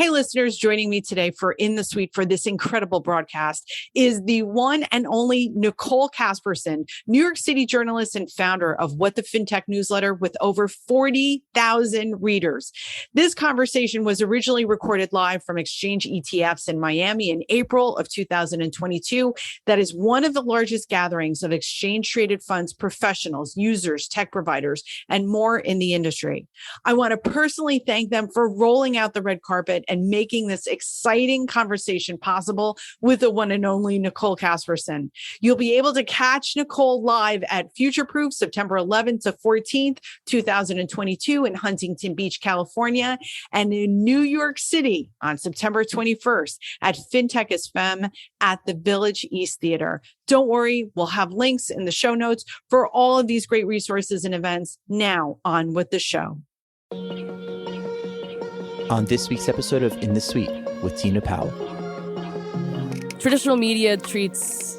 Hey, listeners, joining me today for In the Suite for this incredible broadcast is the one and only Nicole Casperson, New York City journalist and founder of What the Fintech newsletter with over 40,000 readers. This conversation was originally recorded live from ExchangeETFs in Miami in April of 2022. That is one of the largest gatherings of exchange-traded funds professionals, users, tech providers, and more in the industry. I want to personally thank them for rolling out the red carpet and making this exciting conversation possible with the one and only Nicole Casperson. You'll be able to catch Nicole live at Future Proof September 11th to 14th, 2022 in Huntington Beach, California, and in New York City on September 21st at Fintech is Femme at the Village East Theater. Don't worry, we'll have links in the show notes for all of these great resources and events. Now on with the show. On this week's episode of In the Suite with Tina Powell. Traditional media treats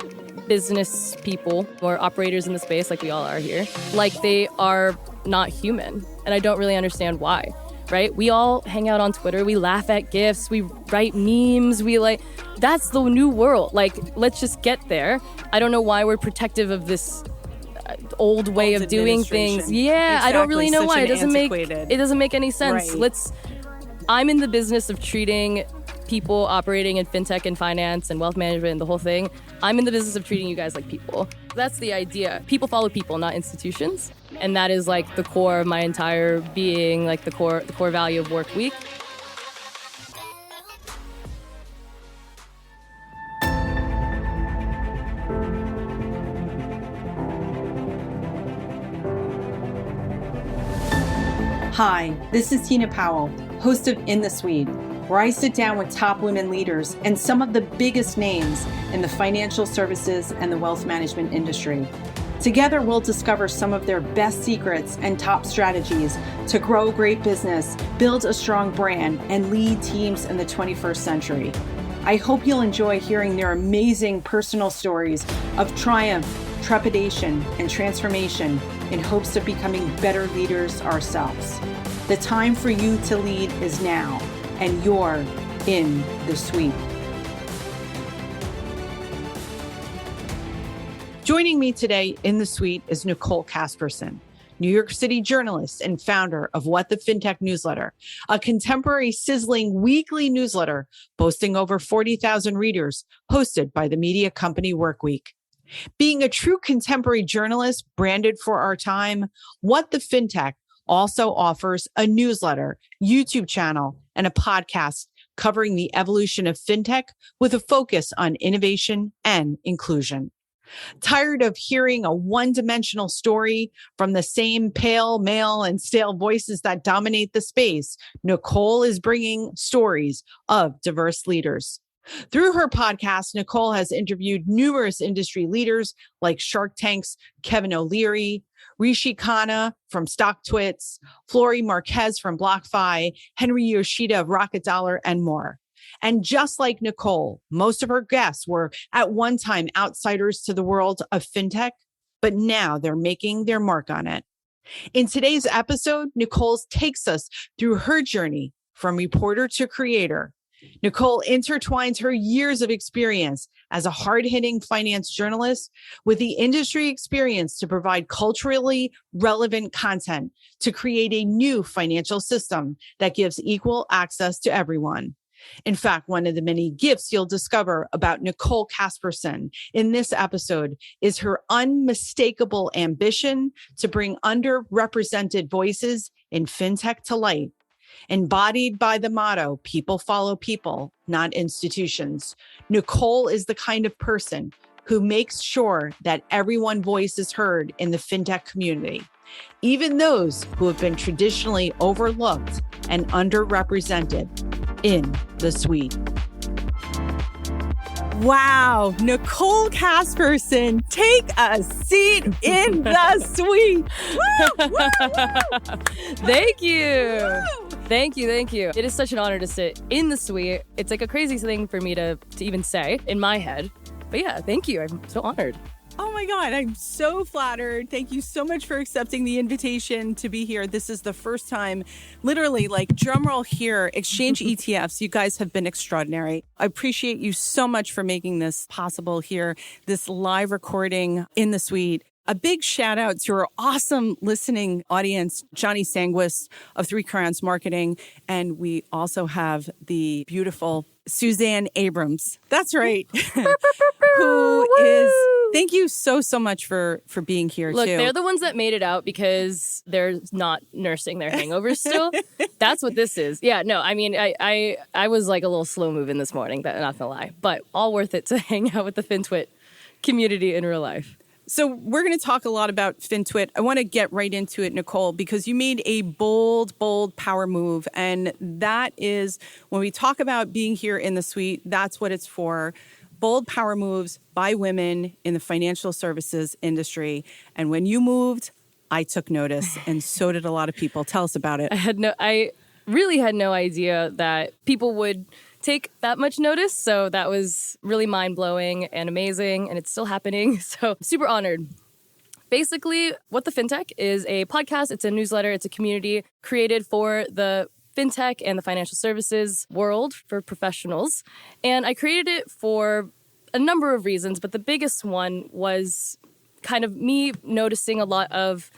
business people or operators in the space, like we all are here, like they are not human. And I don't really understand why, right? We all hang out on Twitter. We laugh at GIFs. We write memes. That's the new world. Like, let's just get there. I don't know why we're protective of this old way of doing things. Yeah, exactly. I don't really know why. It doesn't make any sense. Right. I'm in the business of treating people operating in fintech and finance and wealth management and the whole thing. I'm in the business of treating you guys like people. That's the idea. People follow people, not institutions. And that is like the core of my entire being, like the core value of Work Week. Hi, this is Tina Powell, host of In the Suite, where I sit down with top women leaders and some of the biggest names in the financial services and the wealth management industry. Together, we'll discover some of their best secrets and top strategies to grow great business, build a strong brand, and lead teams in the 21st century. I hope you'll enjoy hearing their amazing personal stories of triumph, trepidation, and transformation in hopes of becoming better leaders ourselves. The time for you to lead is now, and you're in the suite. Joining me today in the suite is Nicole Casperson, New York City journalist and founder of What the Fintech newsletter, a contemporary, sizzling weekly newsletter boasting over 40,000 readers, hosted by the media company Workweek. Being a true contemporary journalist branded for our time, What the Fintech also offers a newsletter, YouTube channel, and a podcast covering the evolution of fintech with a focus on innovation and inclusion. Tired of hearing a one-dimensional story from the same pale, male, and stale voices that dominate the space, Nicole is bringing stories of diverse leaders. Through her podcast, Nicole has interviewed numerous industry leaders like Shark Tank's Kevin O'Leary, Rishi Khanna from StockTwits, Flori Marquez from BlockFi, Yoshida of Rocket Dollar, and more. And just like Nicole, most of her guests were at one time outsiders to the world of fintech, but now they're making their mark on it. In today's episode, Nicole takes us through her journey from reporter to creator. Nicole intertwines her years of experience as a hard-hitting finance journalist with the industry experience to provide culturally relevant content to create a new financial system that gives equal access to everyone. In fact, one of the many gifts you'll discover about Nicole Casperson in this episode is her unmistakable ambition to bring underrepresented voices in fintech to light. Embodied by the motto, people follow people, not institutions, Nicole is the kind of person who makes sure that everyone's voice is heard in the fintech community, even those who have been traditionally overlooked and underrepresented. In the suite. Wow, Nicole Casperson, take a seat in the suite. Woo, woo, woo. Thank you. Woo. Thank you. It is such an honor to sit in the suite. It's like a crazy thing for me to even say in my head. But yeah, thank you. I'm so honored. Oh my God, I'm so flattered. Thank you so much for accepting the invitation to be here. This is the first time, literally, like drumroll here, Exchange ETFs. You guys have been extraordinary. I appreciate you so much for making this possible here, this live recording in the suite. A big shout out to our awesome listening audience, Johnny Sanguis of Three Crowns Marketing. And we also have the beautiful Suzanne Abrams. That's right. Who is, thank you so much for being here. Look, too. They're the ones that made it out because they're not nursing their hangovers still. That's what this is. Yeah, no, I mean, I was like a little slow moving this morning, not gonna lie, but all worth it to hang out with the FinTwit community in real life. So we're going to talk a lot about FinTwit. I want to get right into it, Nicole, because you made a bold power move. And that is, when we talk about being here in the suite, that's what it's for. Bold power moves by women in the financial services industry. And when you moved, I took notice, and so did a lot of people. Tell us about it. I really had no idea that people would take that much notice. So that was really mind-blowing and amazing, and it's still happening. So super honored. Basically, What the FinTech is a podcast. It's a newsletter. It's a community created for the FinTech and the financial services world for professionals. And I created it for a number of reasons, but the biggest one was kind of me noticing a lot of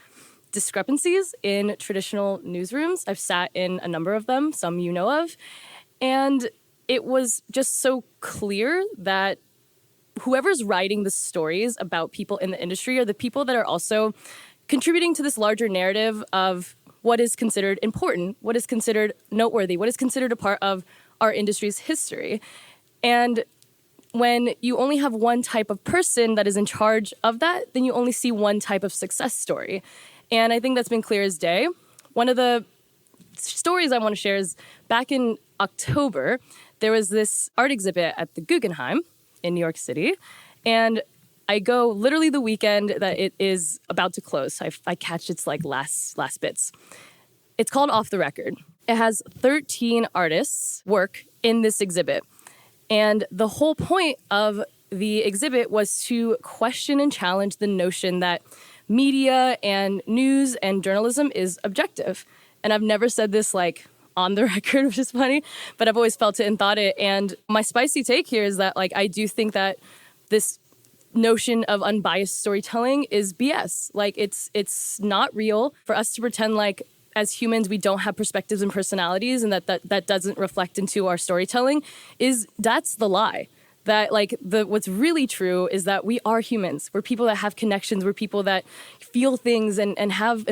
discrepancies in traditional newsrooms. I've sat in a number of them, some you know of, and it was just so clear that whoever's writing the stories about people in the industry are the people that are also contributing to this larger narrative of what is considered important, what is considered noteworthy, what is considered a part of our industry's history. And when you only have one type of person that is in charge of that, then you only see one type of success story. And I think that's been clear as day. One of the stories I want to share is back in October, there was this art exhibit at the Guggenheim in New York City, and I go literally the weekend that it is about to close. I catch its like last bits. It's called Off the Record. It has 13 artists' work in this exhibit, and the whole point of the exhibit was to question and challenge the notion that media and news and journalism is objective. And I've never said this like on the record, which is funny, but I've always felt it and thought it. And my spicy take here is that like I do think that this notion of unbiased storytelling is BS. Like it's not real for us to pretend like as humans we don't have perspectives and personalities and that doesn't reflect into our storytelling. That's the lie. That like what's really true is that we are humans. We're people that have connections. We're people that feel things and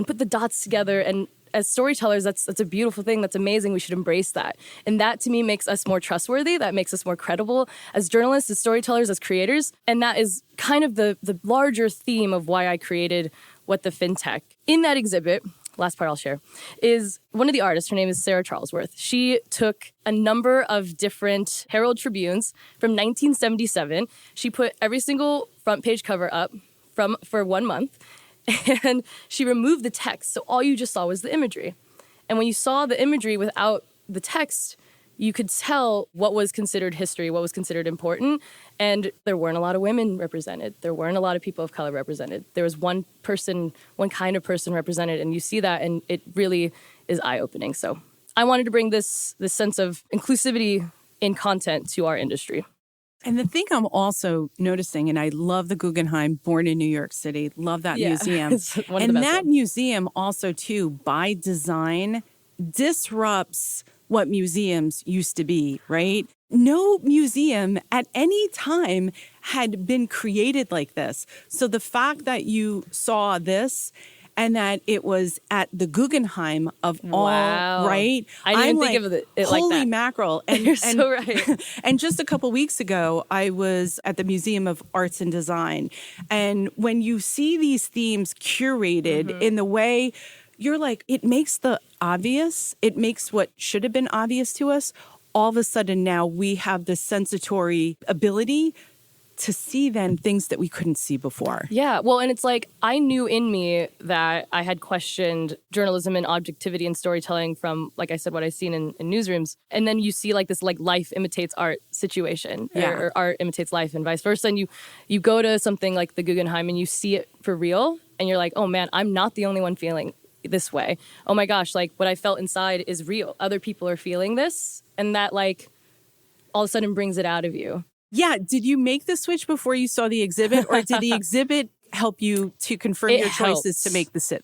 put the dots together. And as storytellers, that's a beautiful thing. That's amazing. We should embrace that. And that to me makes us more trustworthy. That makes us more credible as journalists, as storytellers, as creators. And that is kind of the larger theme of why I created What the FinTech. In that exhibit, last part I'll share, is one of the artists, her name is Sarah Charlesworth. She took a number of different Herald Tribunes from 1977. She put every single front page cover up for 1 month. And she removed the text, so all you just saw was the imagery. And when you saw the imagery without the text, you could tell what was considered history, what was considered important. And there weren't a lot of women represented. There weren't a lot of people of color represented. There was one kind of person represented, and you see that, and it really is eye-opening. So I wanted to bring this sense of inclusivity in content to our industry. And the thing I'm also noticing, and I love the Guggenheim, born in New York City, love that museum. And that museum also, too, by design, disrupts what museums used to be, right? No museum at any time had been created like this. So the fact that you saw this and that it was at the Guggenheim of all, right? I didn't think of it like that. Holy mackerel. And, You're so right. And just a couple weeks ago, I was at the Museum of Arts and Design. And when you see these themes curated in the way, you're like, it makes the obvious, it makes what should have been obvious to us. All of a sudden now we have the sensatory ability to see then things that we couldn't see before. Yeah. Well, and it's like I knew in me that I had questioned journalism and objectivity and storytelling from, like I said, what I've seen in newsrooms. And then you see like this like life imitates art situation or art imitates life and vice versa. And you go to something like the Guggenheim and you see it for real. And you're like, oh, man, I'm not the only one feeling this way. Oh, my gosh, like what I felt inside is real. Other people are feeling this. And that like all of a sudden brings it out of you. Yeah. Did you make the switch before you saw the exhibit, or did the exhibit help you to confirm your choices to make the switch?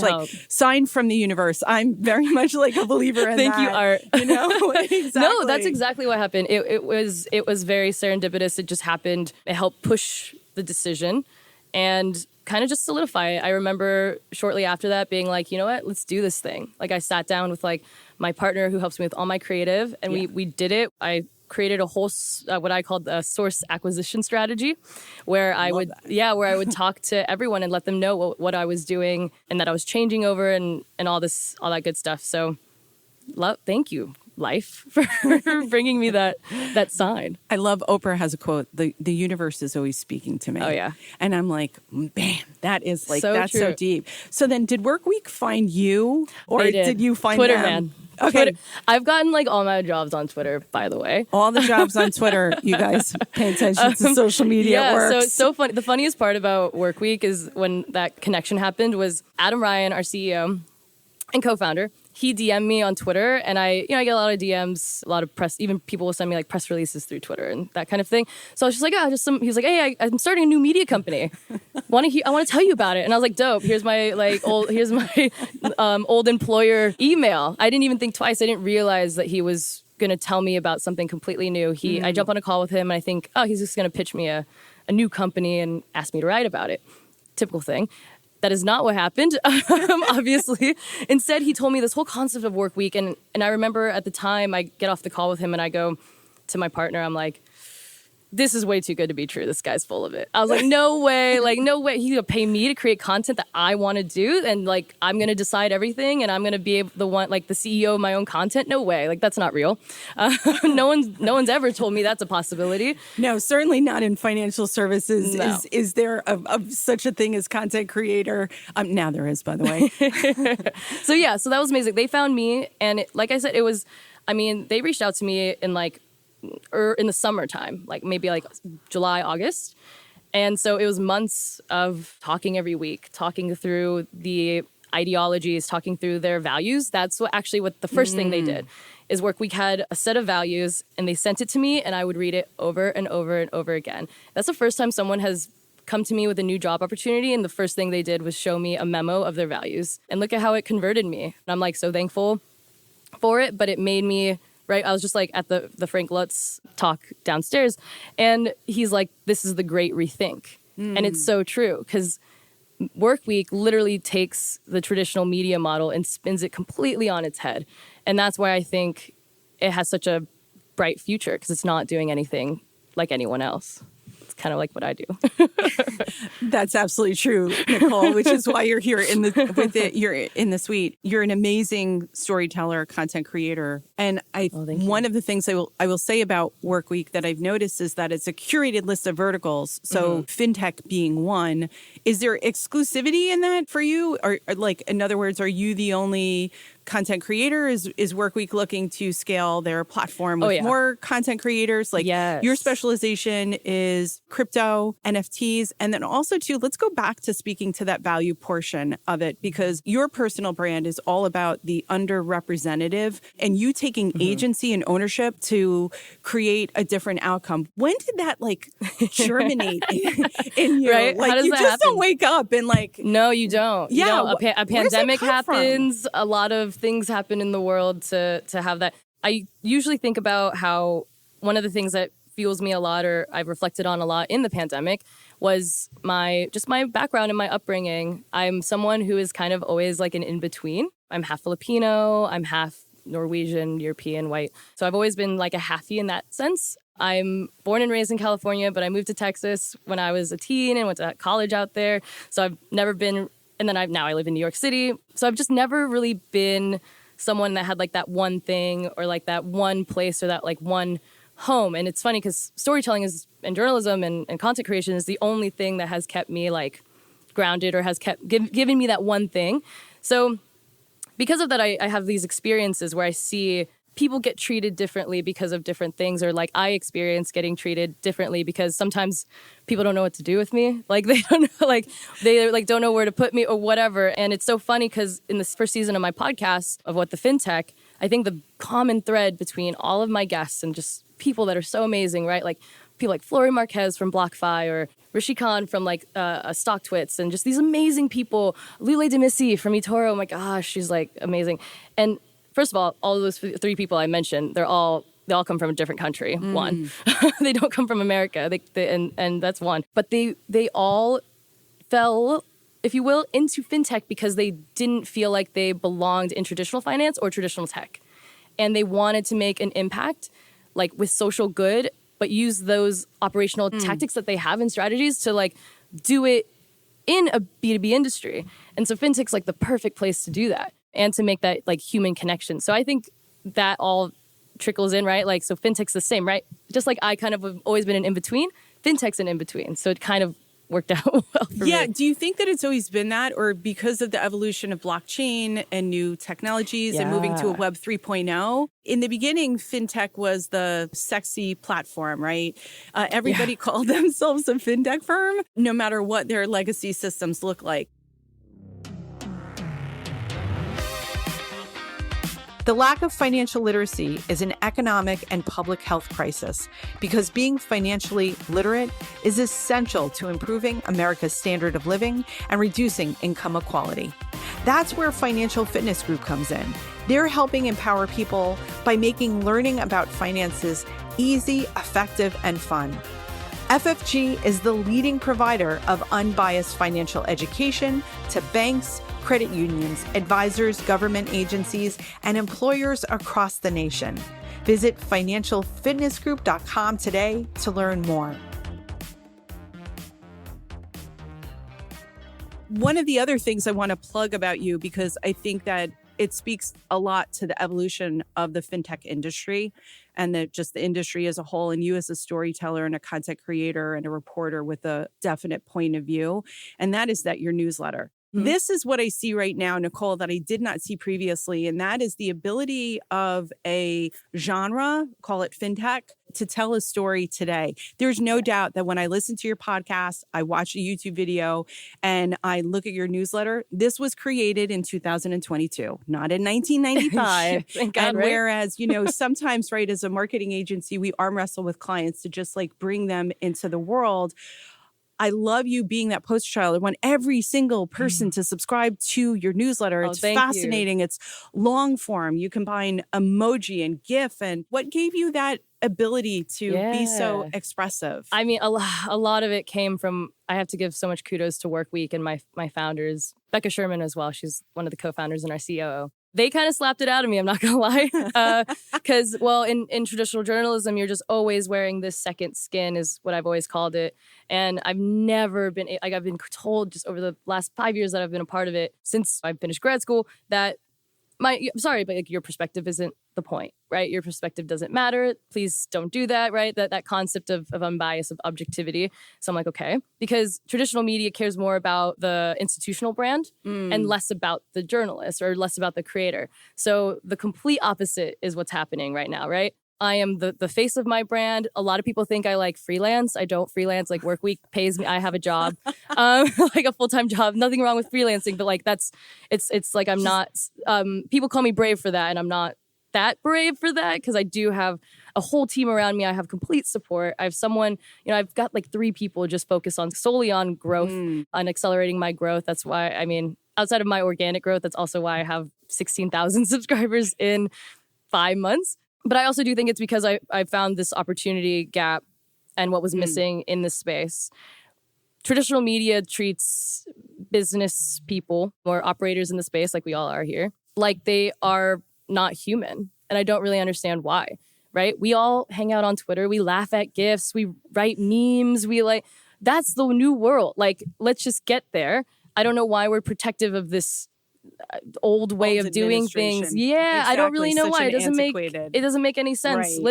Like sign from the universe. I'm very much like a believer in Thank that. you, Art. You know, exactly. No, that's exactly what happened. It was very serendipitous. It just happened. It helped push the decision and kind of just solidify it. I remember shortly after that being like, you know what, let's do this thing. Like I sat down with like my partner who helps me with all my creative, and we did it. I created a whole what I called a source acquisition strategy, where I would talk to everyone and let them know what I was doing and that I was changing over and all that good stuff. So, thank you, life, for bringing me that sign. I love Oprah has a quote: the universe is always speaking to me. Oh yeah, and I'm like, bam, that is like that's so deep. So then, did Workweek find you, or did you find Twitter, them? Man? Okay. Twitter. I've gotten like all my jobs on Twitter, by the way. All the jobs on Twitter, you guys pay attention to social media. Yeah, it works. so it's so funny. The funniest part about Workweek is when that connection happened was Adam Ryan, our CEO and co-founder, he DM'd me on Twitter, and I get a lot of DMs, a lot of press, even people will send me like press releases through Twitter and that kind of thing. So I was just like, he was like, hey, I'm starting a new media company. I want to tell you about it. And I was like, dope. Here's my old employer email. I didn't even think twice. I didn't realize that he was going to tell me about something completely new. I jump on a call with him and I think, oh, he's just going to pitch me a new company and ask me to write about it. Typical thing. That is not what happened, obviously. Instead, he told me this whole concept of Workweek. And I remember at the time, I get off the call with him and I go to my partner, I'm like, this is way too good to be true. This guy's full of it. I was like, no way. Like, no way. He's going to pay me to create content that I want to do. And like, I'm going to decide everything. And I'm going to be the CEO of my own content. No way. Like, that's not real. No one's ever told me that's a possibility. No, certainly not in financial services. No. Is there such a thing as content creator? Now there is, by the way. So that was amazing. They found me. And like I said, they reached out to me in in the summertime, like maybe like July, August. And so it was months of talking every week, talking through the ideologies, talking through their values. That's what the first thing they did is Workweek had a set of values and they sent it to me and I would read it over and over and over again. That's the first time someone has come to me with a new job opportunity. And the first thing they did was show me a memo of their values. And look at how it converted me. And I'm like so thankful for it, but it made me right. I was just like at the Frank Lutz talk downstairs and he's like, this is the great rethink. And it's so true because Workweek literally takes the traditional media model and spins it completely on its head. And that's why I think it has such a bright future because it's not doing anything like anyone else. It's kind of like what I do. That's absolutely true, Nicole, which is why you're here you're in the suite. You're an amazing storyteller, content creator. And one of the things I will say about Workweek that I've noticed is that it's a curated list of verticals. So Fintech being one. Is there exclusivity in that for you? Or like, in other words, are you the only content creator? Is Workweek looking to scale their platform with more content creators? Like your specialization is crypto, NFTs, and then also too, let's go back to speaking to that value portion of it because your personal brand is all about the underrepresented and you taking agency and ownership to create a different outcome. When did that germinate in you? Right? Like, how does you that just happen? don't wake up and No, you don't. Yeah, a pandemic happens. A lot of things happen in the world to have that. I usually think about how one of the things that fuels me a lot or I've reflected on a lot in the pandemic was my background and my upbringing. I'm someone who is kind of always like an in-between. I'm half Filipino, I'm half Norwegian, European, white. So I've always been like a halfie in that sense. I'm born and raised in California, but I moved to Texas when I was a teen and went to college out there. So I've never been, and then now I live in New York City. So I've just never really been someone that had like that one thing or like that one place or that like one home. And it's funny because storytelling is, and journalism and content creation is the only thing that has kept me like grounded or has kept given me that one thing. So because of that, I have these experiences where I see people get treated differently because of different things, or like I experience getting treated differently because sometimes people don't know what to do with me. Like they don't know, they don't know where to put me or whatever. And it's so funny because in this first season of my podcast of What the Fintech, I think the common thread between all of my guests and just people that are so amazing, right? Like people like Flori Marquez from BlockFi or Rishi Khanna from StockTwits, and just these amazing people. Lule Demissi from eToro, oh my gosh, she's like amazing. And first of all of those three people I mentioned, they all come from a different country. One, they don't come from America. And that's one. But they all fell, if you will, into fintech because they didn't feel like they belonged in traditional finance or traditional tech, and they wanted to make an impact, like with social good, but use those operational tactics that they have and strategies to like do it in a B2B industry. And so fintech's like the perfect place to do that and to make that like human connection. So I think that all trickles in, right? Like, so fintech's the same, right? Just like I kind of have always been an in-between, fintech's an in-between. So it kind of worked out well for me. Do you think that it's always been that, or because of the evolution of blockchain and new technologies and moving to a Web 3.0? In the beginning, fintech was the sexy platform, right? Everybody called themselves a fintech firm, no matter what their legacy systems look like. The lack of financial literacy is an economic and public health crisis because being financially literate is essential to improving America's standard of living and reducing income inequality. That's where Financial Fitness Group comes in. They're helping empower people by making learning about finances easy, effective, and fun. FFG is the leading provider of unbiased financial education to banks, credit unions, advisors, government agencies, and employers across the nation. Visit financialfitnessgroup.com today to learn more. One of the other things I want to plug about you, because I think that it speaks a lot to the evolution of the fintech industry and just the industry as a whole, and you as a storyteller and a content creator and a reporter with a definite point of view, and that is that your newsletter. This is what I see right now, Nicole, that I did not see previously, and that is the ability of a genre, call it fintech, to tell a story today. There's no doubt that when I listen to your podcast, I watch a YouTube video, and I look at your newsletter, this was created in 2022, not in 1995. Thank God, and right? whereas, sometimes, right, as a marketing agency, we arm wrestle with clients to just like bring them into the world. I love you being that poster child. I want every single person to subscribe to your newsletter. It's fascinating. It's long form. You combine emoji and GIF. And what gave you that ability to be so expressive? I mean, a lot of it came from, I have to give so much kudos to Work Week and my founders, Becca Sherman as well. She's one of the co-founders and our COO. They kind of slapped it out of me, I'm not going to lie. Because, in traditional journalism, you're just always wearing this second skin is what I've always called it. And I've never been, I've been told just over the last 5 years that I've been a part of it since I finished grad school that I'm sorry, but your perspective isn't the point, right? Your perspective doesn't matter. Please don't do that, right? That concept of unbiased, of objectivity. So I'm like, okay, because traditional media cares more about the institutional brand and less about the journalist or less about the creator. So the complete opposite is what's happening right now, right? I am the face of my brand. A lot of people think I like freelance. I don't freelance. Like Work Week pays me. I have a job, like a full-time job. Nothing wrong with freelancing, but like it's like I'm not. People call me brave for that, and I'm not that brave for that because I do have a whole team around me. I have complete support. I have someone. I've got like 3 people just focused solely on growth, on accelerating my growth. That's why outside of my organic growth, that's also why I have 16,000 subscribers in 5 months. But I also do think it's because I found this opportunity gap and what was missing in this space. Traditional media treats business people or operators in the space, like we all are here, like they are not human. And I don't really understand why, right? We all hang out on Twitter. We laugh at GIFs. We write memes. That's the new world. Like, let's just get there. I don't know why we're protective of this old way of doing things. Yeah, exactly. I don't really know why. It doesn't make any sense. Right.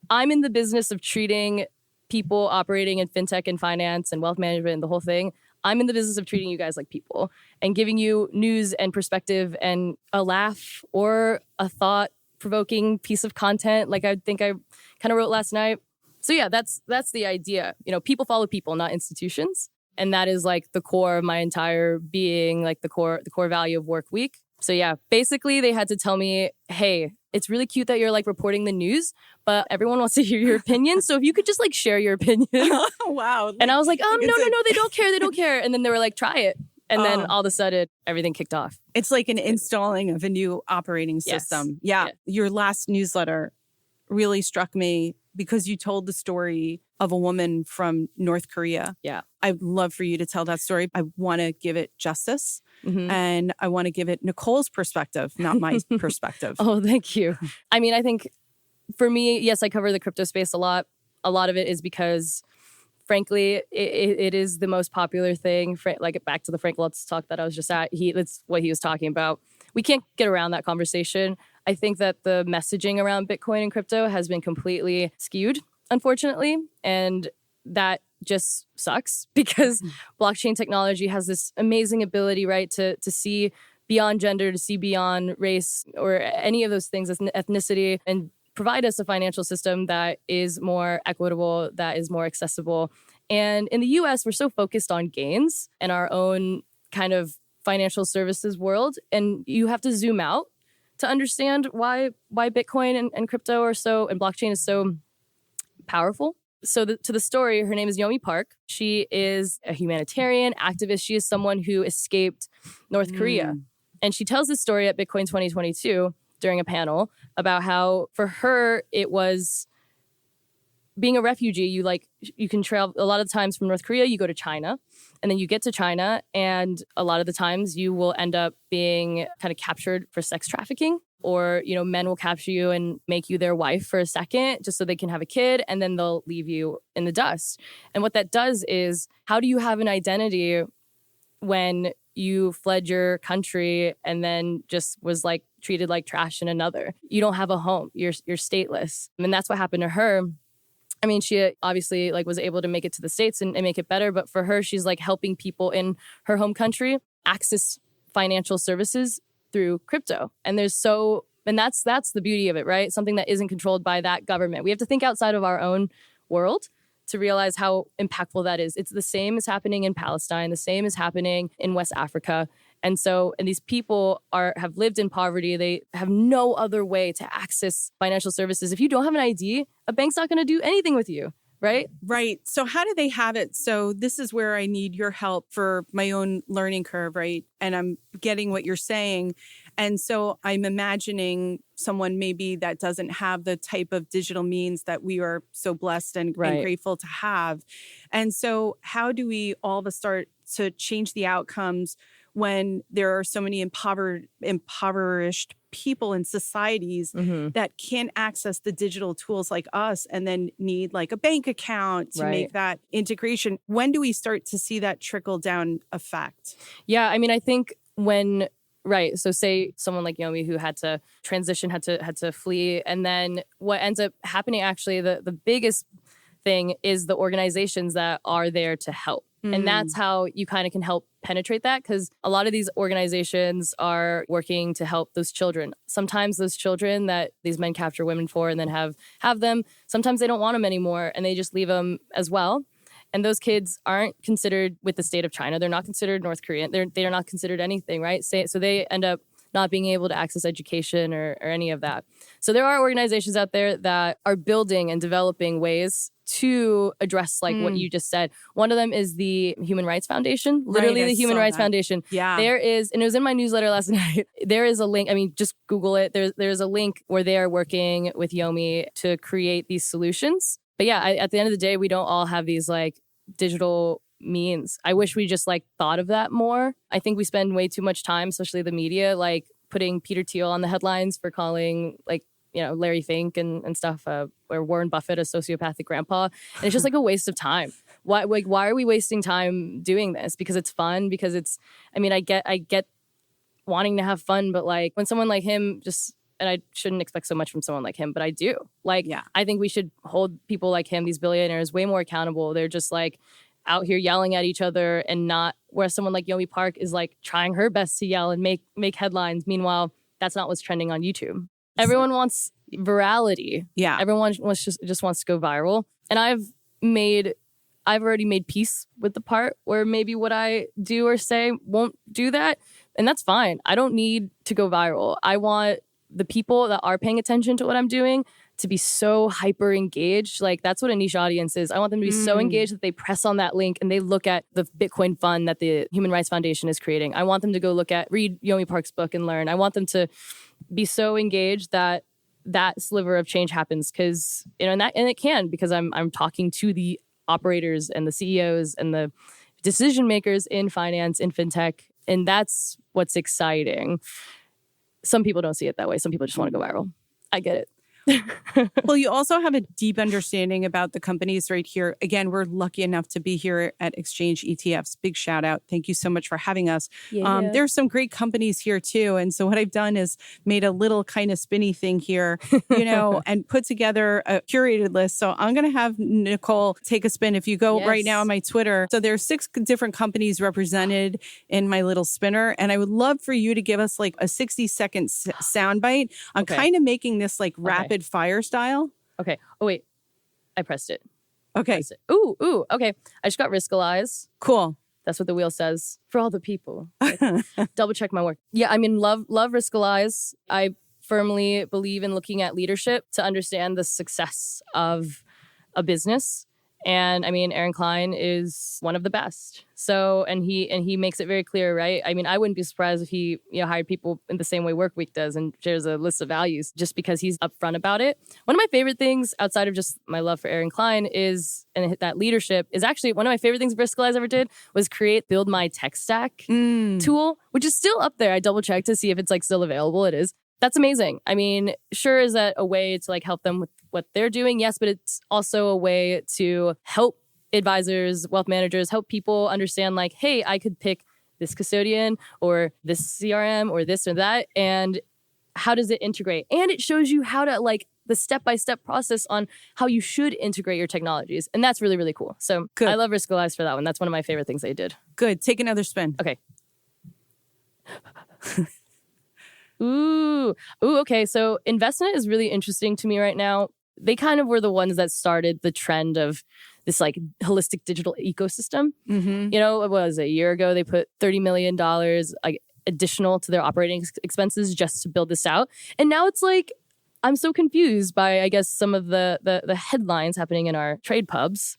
I'm in the business of treating people operating in fintech and finance and wealth management and the whole thing. I'm in the business of treating you guys like people and giving you news and perspective and a laugh or a thought-provoking piece of content like I think I kind of wrote last night. So yeah, that's the idea. People follow people, not institutions. And that is like the core of my entire being, like the core value of Work Week. So yeah, basically they had to tell me, hey, it's really cute that you're like reporting the news, but everyone wants to hear your opinion. So if you could just like share your opinion. Wow. And I was like, no, they don't care. They don't care. And then they were like, try it. And then all of a sudden everything kicked off. It's like an installing of a new operating system. Yes. Yeah. Your last newsletter really struck me because you told the story of a woman from North Korea. Yeah. I'd love for you to tell that story. I want to give it justice. Mm-hmm. And I want to give it Nicole's perspective, not my perspective. Oh, thank you. I mean, I think for me, yes, I cover the crypto space a lot. A lot of it is because, frankly, it is the most popular thing. Like back to the Frank Lutz talk that I was just at. That's what he was talking about. We can't get around that conversation. I think that the messaging around Bitcoin and crypto has been completely skewed, unfortunately. And that just sucks because blockchain technology has this amazing ability, right, to see beyond gender, to see beyond race or any of those things, ethnicity, and provide us a financial system that is more equitable, that is more accessible. And in the US, we're so focused on gains and our own kind of financial services world. And you have to zoom out to understand why Bitcoin and crypto are so, and blockchain is so powerful. So to the story, her name is Yomi Park. She is a humanitarian activist. She is someone who escaped North Korea. And she tells this story at Bitcoin 2022 during a panel about how for her, it was being a refugee. You can travel a lot of times from North Korea, you go to China, and then you get to China, and a lot of the times you will end up being kind of captured for sex trafficking, or, men will capture you and make you their wife for a second just so they can have a kid, and then they'll leave you in the dust. And what that does is, how do you have an identity when you fled your country and then just was like treated like trash in another? You don't have a home. You're stateless. And that's what happened to her. I mean, she obviously was able to make it to the States and make it better. But for her, she's helping people in her home country access financial services through crypto. And that's the beauty of it, right? Something that isn't controlled by that government. We have to think outside of our own world to realize how impactful that is. It's the same as happening in Palestine. The same is happening in West Africa. And these people have lived in poverty. They have no other way to access financial services. If you don't have an ID, a bank's not going to do anything with you, right? Right. So how do they have it? So this is where I need your help for my own learning curve, right? And I'm getting what you're saying. And so I'm imagining someone maybe that doesn't have the type of digital means that we are so blessed and grateful to have. And so how do we all of us start to change the outcomes when there are so many impoverished people in societies that can't access the digital tools like us and then need a bank account to make that integration? When do we start to see that trickle down effect? Yeah, I mean, I think when... Right. So say someone like Yomi who had to transition, had to flee. And then what ends up happening, actually, the biggest thing is the organizations that are there to help. And that's how you kind of can help penetrate that, because a lot of these organizations are working to help those children. Sometimes those children that these men capture women for and then have them, sometimes they don't want them anymore and they just leave them as well. And those kids aren't considered with the state of China. They're not considered North Korean. They're not considered anything, right? So they end up not being able to access education or any of that. So there are organizations out there that are building and developing ways to address what you just said. One of them is the Human Rights Foundation, literally the Human Rights Foundation. Yeah. There is, and it was in my newsletter last night, there is a link. I mean, just Google it. There's a link where they are working with Yomi to create these solutions. But yeah, at the end of the day, we don't all have these digital means. I wish we just thought of that more. I think we spend way too much time, especially the media, putting Peter Thiel on the headlines for calling Larry Fink and stuff, or Warren Buffett a sociopathic grandpa. And it's just a waste of time. Why are we wasting time doing this? Because it's fun, because it's, I get wanting to have fun, but when someone like him just and I shouldn't expect so much from someone like him, but I do. Like, Yeah. I think we should hold people like him, these billionaires, way more accountable. They're just like out here yelling at each other and not, where someone like Yomi Park is like trying her best to yell and make headlines. Meanwhile, that's not what's trending on YouTube. Everyone wants virality. Yeah. Everyone just wants to go viral. And I've already made peace with the part where maybe what I do or say won't do that. And that's fine. I don't need to go viral. I want the people that are paying attention to what I'm doing to be so hyper engaged. Like, that's what a niche audience is. I want them to be so engaged that they press on that link and they look at the Bitcoin fund that the Human Rights Foundation is creating. I want them to go read Yomi Park's book and learn. I want them to be so engaged that that sliver of change happens, because, you know, and it can, because I'm talking to the operators and the CEOs and the decision makers in finance, in fintech, and that's what's exciting. Some people don't see it that way. Some people just want to go viral. I get it. Well, you also have a deep understanding about the companies right here. Again, we're lucky enough to be here at ExchangeETFs. Big shout out. Thank you so much for having us. Yeah. There's some great companies here too. And so what I've done is made a little kind of spinny thing here, you know, and put together a curated list. So I'm going to have Nicole take a spin. If you go right now on my Twitter, so there's 6 different companies represented in my little spinner. And I would love for you to give us like a 60-second soundbite. I'm kind of making this like rapid fire style. Okay. Oh, wait. I pressed it. Okay. Ooh. Okay. I just got Riskalyze. Cool. That's what the wheel says for all the people. Double check my work. Yeah, I mean, love Riskalyze. I firmly believe in looking at leadership to understand the success of a business. And I mean, Aaron Klein is one of the best. So, and he makes it very clear, right? I mean, I wouldn't be surprised if he, hired people in the same way Workweek does and shares a list of values, just because he's upfront about it. One of my favorite things outside of just my love for Aaron Klein and that leadership is actually one of my favorite things Riskalyze ever did was build my tech stack tool, which is still up there. I double checked to see if it's like still available. It is. That's amazing. I mean, sure, is that a way to like help them with what they're doing? Yes, but it's also a way to help advisors, wealth managers, help people understand like, hey, I could pick this custodian or this CRM or this or that. And how does it integrate? And it shows you how to like the step-by-step process on how you should integrate your technologies. And that's really, really cool. So good. I love Riskalyze for that one. That's one of my favorite things they did. Good. Take another spin. Okay. Ooh, okay. So Envestnet is really interesting to me right now. They kind of were the ones that started the trend of this like holistic digital ecosystem. Mm-hmm. You know, it was a year ago, they put $30 million like additional to their operating expenses just to build this out. And now it's like, I'm so confused by, I guess, some of the headlines happening in our trade pubs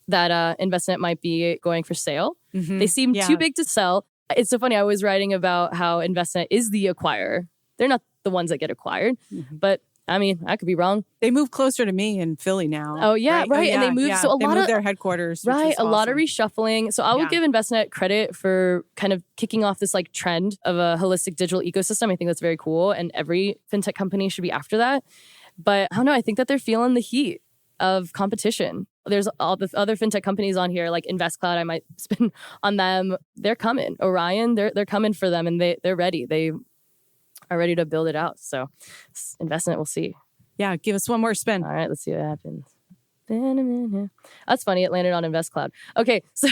that Envestnet might be going for sale. Mm-hmm. They seem too big to sell. It's so funny. I was writing about how Envestnet is the acquirer. They're not the ones that get acquired. Mm-hmm. But I mean, I could be wrong. They move closer to me in Philly now. Oh, yeah, right. Oh, yeah, and they move. So they moved their headquarters. Right. A lot of reshuffling. So I will give Envestnet credit for kind of kicking off this like trend of a holistic digital ecosystem. I think that's very cool. And every fintech company should be after that. But I don't know. I think that they're feeling the heat of competition. There's all the other fintech companies on here, like InvestCloud. I might spin on them. They're coming. Orion, they're coming for them, and they're ready. They are ready to build it out. So Envestnet, we'll see. Yeah, give us one more spin. All right, let's see what happens. That's funny. It landed on InvestCloud. Okay, so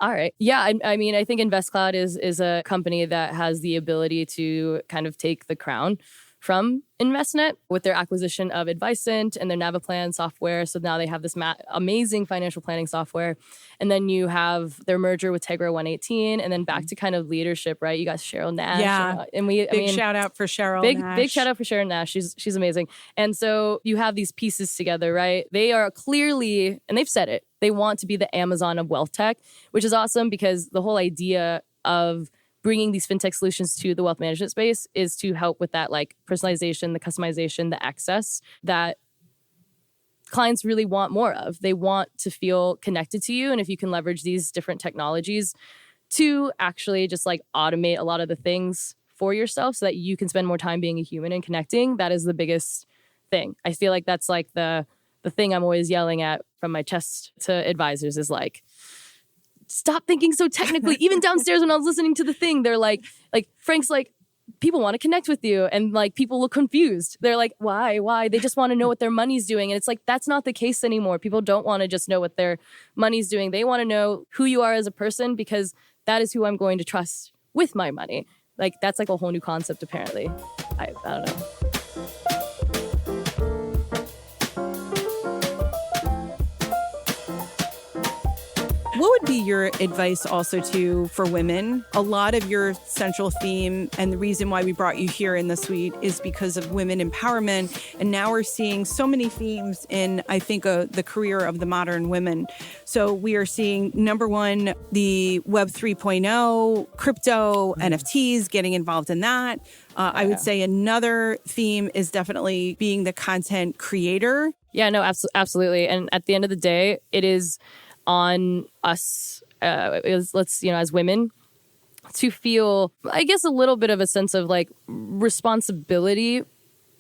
all right. Yeah, I mean, I think InvestCloud is a company that has the ability to kind of take the crown from Envestnet with their acquisition of Advicent and their Naviplan software. So now they have this amazing financial planning software. And then you have their merger with Tegra 118 and then back to kind of leadership, right? You got Cheryl Nash. Yeah. Big shout out for Cheryl Nash. Big shout out for Cheryl Nash. She's amazing. And so you have these pieces together, right? They are clearly, and they've said it, they want to be the Amazon of wealth tech, which is awesome because the whole idea of bringing these fintech solutions to the wealth management space is to help with that like personalization, the customization, the access that clients really want more of. They want to feel connected to you. And if you can leverage these different technologies to actually just like automate a lot of the things for yourself so that you can spend more time being a human and connecting, that is the biggest thing. I feel like that's like the thing I'm always yelling at from my chest to advisors is like, stop thinking so technically. Even downstairs when I was listening to the thing, they're like Frank's like, people want to connect with you, and like people look confused. They're like, why? They just want to know what their money's doing. And it's like, that's not the case anymore. People don't want to just know what their money's doing. They want to know who you are as a person, because that is who I'm going to trust with my money. Like, that's like a whole new concept, apparently. I don't know. What would be your advice also for women? A lot of your central theme and the reason why we brought you here in the suite is because of women empowerment. And now we're seeing so many themes in, I think, the career of the modern women. So we are seeing, number one, the Web 3.0, crypto, NFTs, getting involved in that. I would say another theme is definitely being the content creator. Yeah, no, absolutely. And at the end of the day, it is on us, as women, to feel, I guess, a little bit of a sense of like responsibility.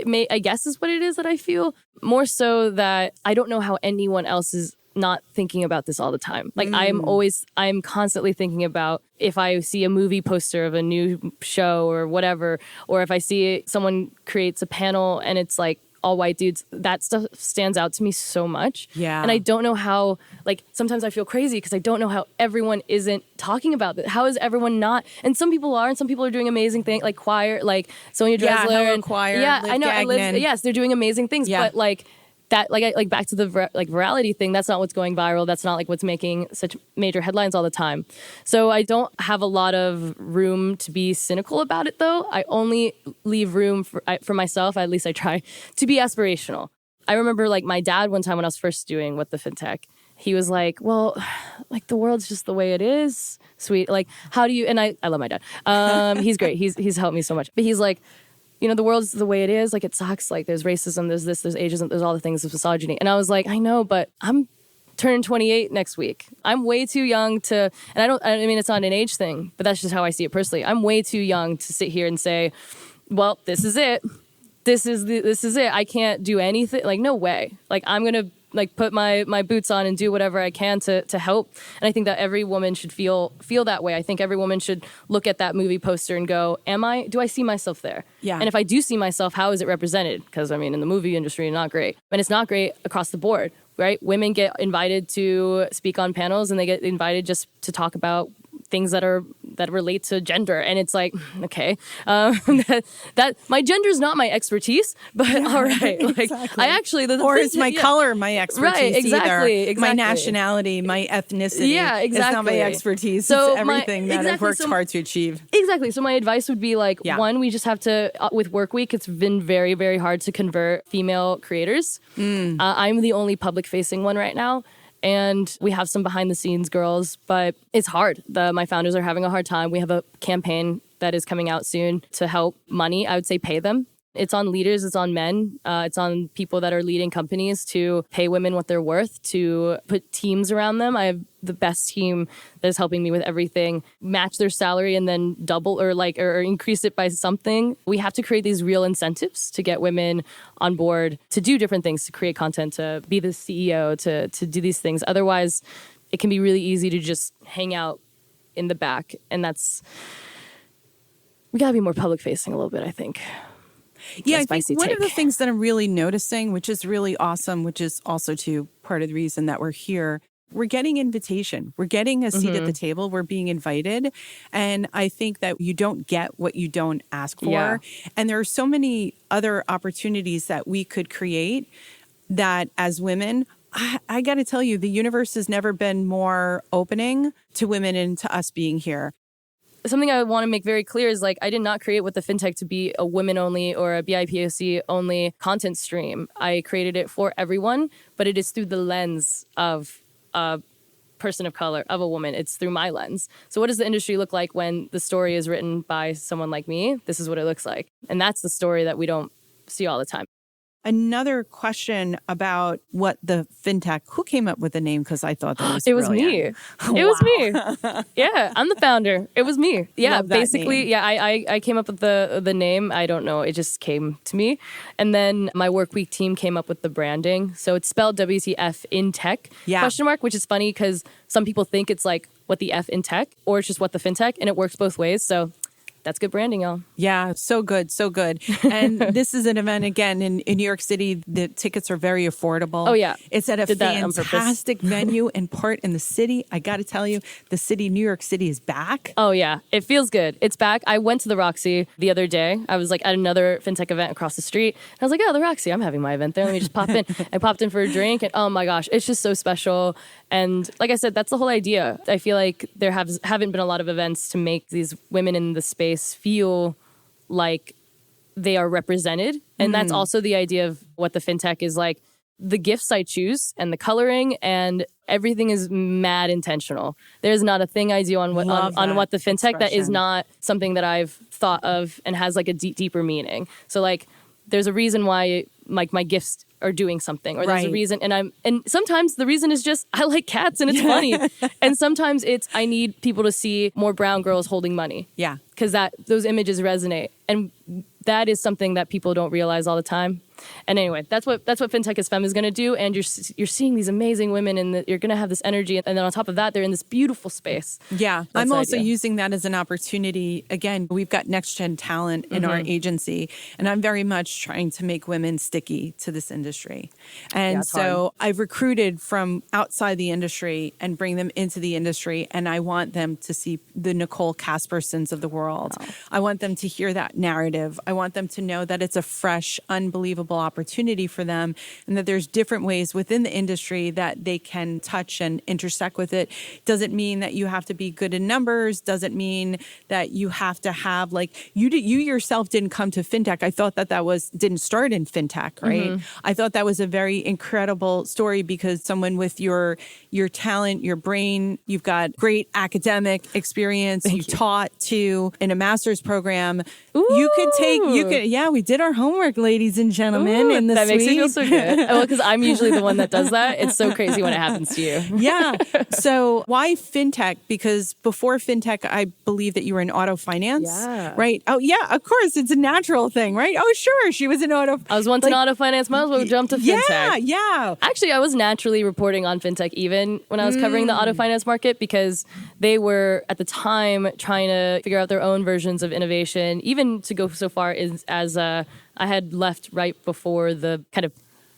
I guess is what it is that I feel, more so that I don't know how anyone else is not thinking about this all the time. Like I'm constantly thinking about if I see a movie poster of a new show or whatever, or if I see someone creates a panel and it's like all white dudes, that stuff stands out to me so much. Yeah. And I don't know how, like, sometimes I feel crazy because I don't know how everyone isn't talking about this. How is everyone not? And some people are, and some people are doing amazing things, like choir, like Sonia Dressler. And choir. Yeah, Liv I know. Gagnon. Yes, they're doing amazing things, but like, that, like back to the virality thing, that's not what's going viral. That's not like what's making such major headlines all the time. So I don't have a lot of room to be cynical about it, though. I only leave room for myself, at least I try, to be aspirational. I remember like my dad one time when I was first doing What the Fintech, he was like, well, like the world's just the way it is, sweet. Like, how do you, and I love my dad. He's great. He's helped me so much. But he's like, you know, the world's the way it is. Like, it sucks. Like, there's racism, there's this, there's ageism, there's all the things, there's misogyny. And I was like, I know, but I'm turning 28 next week. I'm way too young to, and I mean, it's not an age thing, but that's just how I see it personally. I'm way too young to sit here and say, well, this is it. This is it. I can't do anything. Like, no way. Like, I'm going to like put my boots on and do whatever I can to help. And I think that every woman should feel that way. I think every woman should look at that movie poster and go, do I see myself there? Yeah. And if I do see myself, how is it represented? Because I mean, in the movie industry, not great. And it's not great across the board, right? Women get invited to speak on panels and they get invited just to talk about things that relate to gender, and it's like, okay, that my gender is not my expertise, but all right, like exactly. I actually, or is my color my expertise? Right, exactly. My nationality, my ethnicity, is not my expertise. So it's everything that I've worked hard to achieve. Exactly. So my advice would be like, one, we just have to, with Work Week, it's been very, very hard to convert female creators. I'm the only public-facing one right now. And we have some behind the scenes girls, but it's hard. My founders are having a hard time. We have a campaign that is coming out soon to help money. I would say pay them. It's on leaders, it's on men, it's on people that are leading companies to pay women what they're worth, to put teams around them. I have the best team that is helping me with everything, match their salary and then double or increase it by something. We have to create these real incentives to get women on board to do different things, to create content, to be the CEO, to do these things. Otherwise, it can be really easy to just hang out in the back. And we gotta be more public facing a little bit, I think. Yeah, I think one of the things that I'm really noticing, which is really awesome, which is also part of the reason that we're here, we're getting invitation. We're getting a seat at the table. We're being invited. And I think that you don't get what you don't ask for. Yeah. And there are so many other opportunities that we could create that as women, I got to tell you, the universe has never been more opening to women and to us being here. Something I want to make very clear is, like, I did not create What the Fintech to be a women-only or a BIPOC-only content stream. I created it for everyone, but it is through the lens of a person of color, of a woman. It's through my lens. So what does the industry look like when the story is written by someone like me? This is what it looks like. And that's the story that we don't see all the time. Another question about What the Fintech. Who came up with the name? Because I thought that was It was me. It was me. Yeah, I'm the founder. It was me. Yeah, basically, yeah, I came up with the name. I don't know. It just came to me. And then my Work Week team came up with the branding. So it's spelled WTFintech, question mark, which is funny because some people think it's like What the F in Tech, or it's just What the Fintech, and it works both ways. So that's good branding, y'all. Yeah, so good, so good. And this is an event, again, in New York City. The tickets are very affordable. Oh, yeah. It's at a Did that on purpose. fantastic venue and part in the city. I got to tell you, New York City is back. Oh, yeah. It feels good. It's back. I went to the Roxy the other day. I was like at another fintech event across the street. And I was like, oh, the Roxy, I'm having my event there. Let me just pop in. I popped in for a drink. And oh, my gosh, it's just so special. And like I said, that's the whole idea. I feel like there haven't been a lot of events to make these women in the space feel like they are represented. And that's also the idea of what the fintech is like. The gifts I choose and the coloring and everything is mad intentional. There's not a thing I do on what the fintech that is not something that I've thought of and has like a deeper meaning. So like there's a reason why like my gifts are doing something, or there's a reason, and sometimes the reason is just I like cats and it's funny, and sometimes it's I need people to see more brown girls holding money, because those images resonate, and that is something that people don't realize all the time. And anyway, that's what Fintech is Femme is going to do, and you're seeing these amazing women, and you're going to have this energy, and then on top of that, they're in this beautiful space. Yeah, I'm also using that as an opportunity. Again, we've got next gen talent in our agency, and I'm very much trying to make women sticky to this industry. And so I've recruited from outside the industry and bring them into the industry, and I want them to see the Nicole Caspersons of the world. I want them to hear that narrative. I want them to know that it's a fresh, unbelievable opportunity for them, and that there's different ways within the industry that they can touch and intersect with it. Doesn't mean that you have to be good in numbers. Doesn't mean that you have to have like you yourself didn't come to fintech. I thought that didn't start in fintech, right? I thought that was a very incredible story, because someone with your talent, your brain, you've got great academic experience. You taught too in a master's program. You could we did our homework, ladies and gentlemen. In the that suite. Makes me feel so good. Well, because I'm usually the one that does that. It's so crazy when it happens to you. Yeah. So why fintech? Because before fintech, I believe that you were in auto finance, right? Oh yeah, of course, it's a natural thing, right? Oh sure, she was in auto. I was once in auto finance. Might as well jump to fintech. Yeah. Actually, I was naturally reporting on fintech even when I was covering the auto finance market, because they were at the time trying to figure out their own versions of innovation, even to go so far as I had left right before the kind of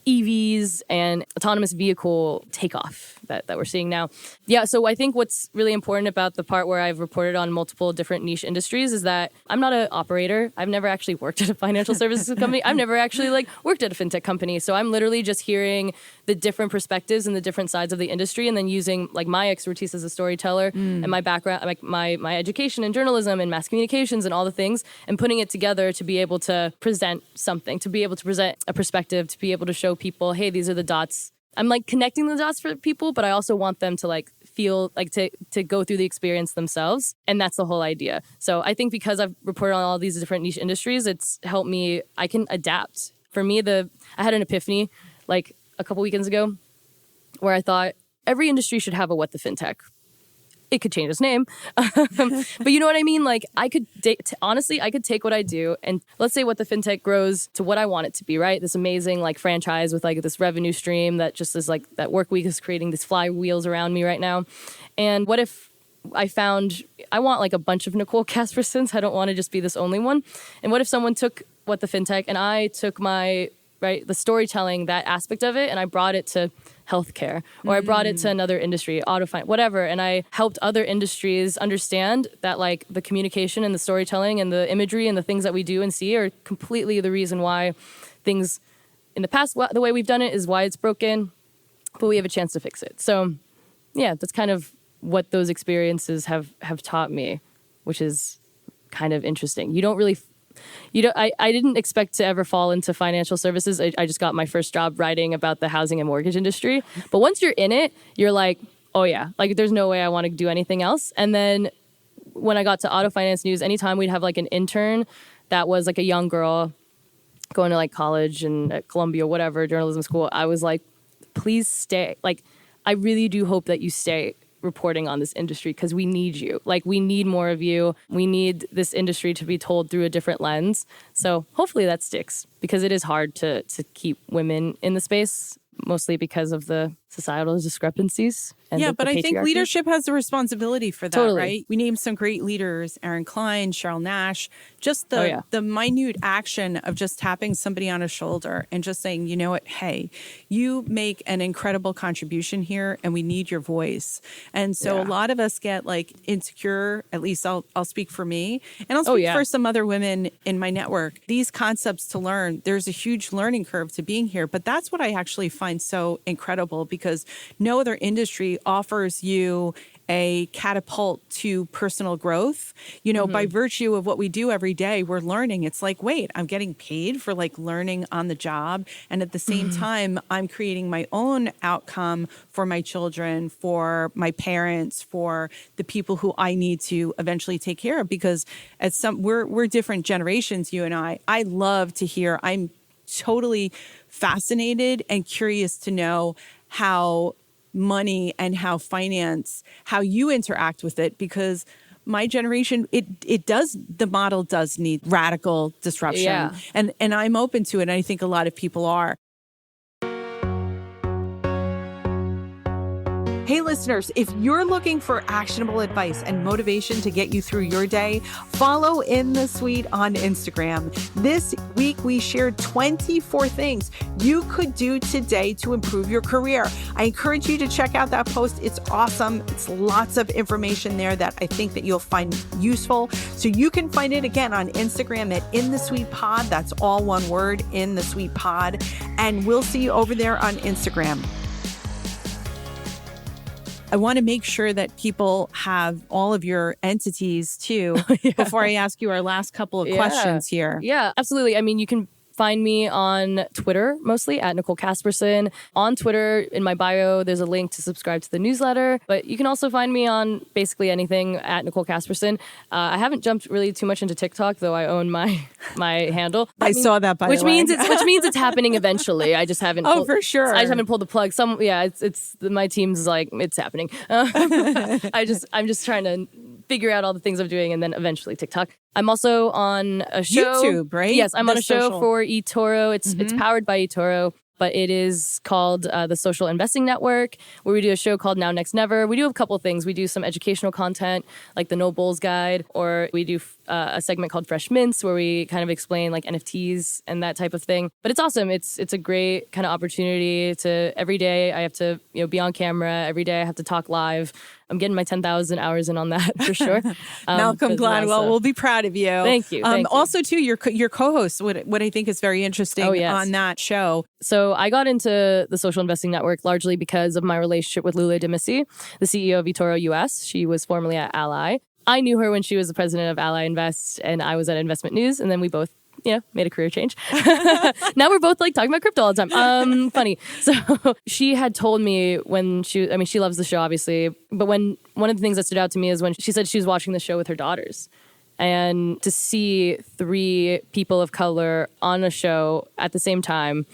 EVs and autonomous vehicle takeoff that we're seeing now. Yeah, so I think what's really important about the part where I've reported on multiple different niche industries is that I'm not an operator. I've never actually worked at a financial services company. I've never actually worked at a fintech company. So I'm literally just hearing the different perspectives and the different sides of the industry, and then using my expertise as a storyteller and my background, my education in journalism and mass communications and all the things, and putting it together to be able to present something, to be able to present a perspective, to be able to show people, hey, these are the dots. I'm connecting the dots for people, but I also want them to feel to go through the experience themselves. And that's the whole idea. So I think because I've reported on all these different niche industries, it's helped me, I can adapt. For me, I had an epiphany a couple weekends ago where I thought every industry should have a What the Fintech. It could change its name. But you know what I mean? I could, honestly, I could take what I do and let's say What the Fintech grows to what I want it to be, right? This amazing franchise with this revenue stream that just is that work week is creating these flywheels around me right now. And what if I want a bunch of Nicole Caspersons? I don't want to just be this only one. And what if someone took What the Fintech and I took the storytelling, that aspect of it, and I brought it to healthcare, or I brought it to another industry, auto finance, whatever, and I helped other industries understand that the communication and the storytelling and the imagery and the things that we do and see are completely the reason why things in the past, the way we've done it is why it's broken, but we have a chance to fix it. So yeah, that's kind of what those experiences have taught me, which is kind of interesting. I didn't expect to ever fall into financial services. I just got my first job writing about the housing and mortgage industry. But once you're in it, you're oh yeah, there's no way I want to do anything else. And then when I got to auto finance news, anytime we'd have an intern that was a young girl going to college and at Columbia, whatever, journalism school, I was please stay. I really do hope that you stay reporting on this industry, because we need you. We need more of you. We need this industry to be told through a different lens. So hopefully that sticks, because it is hard to keep women in the space, mostly because of the societal discrepancies. And yeah, but the I think patriarchy. leadership has the responsibility for that, Totally. right? We named some great leaders, Aaron Klein, Cheryl Nash, just the minute action of just tapping somebody on a shoulder and just saying, you know what, hey, you make an incredible contribution here and we need your voice. And so a lot of us get like insecure, at least I'll speak for me, and I'll speak for some other women in my network. These concepts to learn, there's a huge learning curve to being here, but that's what I actually find so incredible because no other industry offers you a catapult to personal growth. You know, by virtue of what we do every day, we're learning. It's like, wait, I'm getting paid for like learning on the job. And at the same time, I'm creating my own outcome for my children, for my parents, for the people who I need to eventually take care of. Because we're different generations, you and I. I love to hear, I'm totally fascinated and curious to know how money and how finance, how you interact with it, because my generation, the model does need radical disruption. Yeah. And I'm open to it. And I think a lot of people are. Hey, listeners, if you're looking for actionable advice and motivation to get you through your day, follow In the Suite on Instagram. This week, we shared 24 things you could do today to improve your career. I encourage you to check out that post. It's awesome. It's lots of information there that I think that you'll find useful. So you can find it again on Instagram at In the Suite Pod. That's all one word, In the Suite Pod. And we'll see you over there on Instagram. I want to make sure that people have all of your entities too before I ask you our last couple of questions here. Yeah, absolutely. I mean, you can find me on Twitter, mostly at Nicole Casperson. On Twitter, in my bio, there's a link to subscribe to the newsletter. But you can also find me on basically anything at Nicole Casperson. I haven't jumped really too much into TikTok, though I own my handle. I saw that, by the way. Which means it's happening eventually. I just haven't. For sure. I just haven't pulled the plug. It's my team's like, it's happening. I'm just trying to figure out all the things I'm doing, and then eventually TikTok. I'm also on a show. YouTube, right? Yes, I'm on a show for eToro. It's powered by eToro, but it is called the Social Investing Network, where we do a show called Now Next Never. We do a couple of things. We do some educational content, like the No Bulls Guide, or we do a segment called Fresh Mints, where we kind of explain like NFTs and that type of thing. But it's awesome. It's a great kind of opportunity to, every day I have to be on camera. Every day I have to talk live. I'm getting my 10,000 hours in on that for sure. Malcolm Gladwell, we'll be proud of you. Thank you. Also, too, your co-host, what I think is very interesting on that show. So I got into the Social Investing Network largely because of my relationship with Lule Demisi, the CEO of eToro US. She was formerly at Ally. I knew her when she was the president of Ally Invest, and I was at Investment News, and then we both made a career change. Now we're both like talking about crypto all the time. Funny. So she had told me when she loves the show, obviously, but one of the things that stood out to me is when she said she was watching the show with her daughters. And to see 3 people of color on a show at the same time,